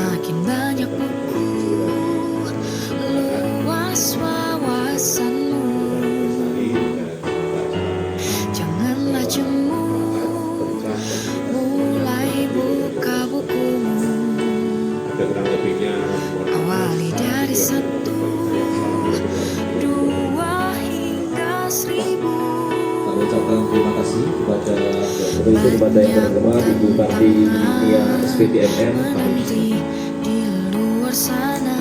Semakin banyak buku, luas wawasanmu. Janganlah jemu, mulai buka bukumu. Awali dari 1, 2 hingga 1000. Kami ucapkan terima kasih kepada yang terhormat Ibu Karti Nia SPDMM. Menanti di luar sana,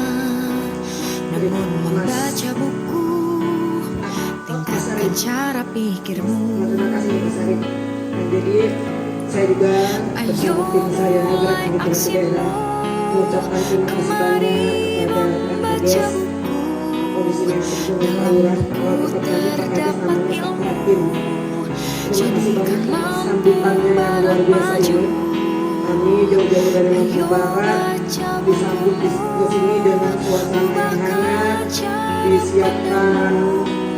namun membaca buku tingkatkan cara pikirmu. Terima kasih Mas Arif. Dan jadi saya juga bersama tim saya Gerak Literasi Daerah mengucapkan terima kasih banyak kepada Kades, Polisi yang Terjun Lurah, Wali Kotanya, Pak Kades, namanya Pak Hakim. Terima kasih banyak atas sambutannya yang luar biasa ini. Kami jauh-jauh dari Lampung Barat disambut di sini dengan suasana yang hangat, disiapkan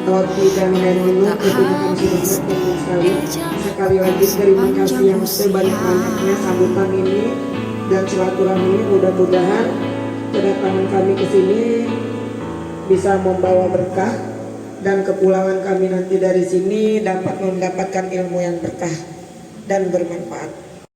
roti dan minum. Tentunya kami sudah berterima sekali. Sekali lagi terima kasih yang sebanyak-banyaknya sambutan ini dan silaturahmi. Mudah-mudahan kedatangan kami ke sini bisa membawa berkah dan kepulangan kami nanti dari sini dapat mendapatkan ilmu yang berkah dan bermanfaat.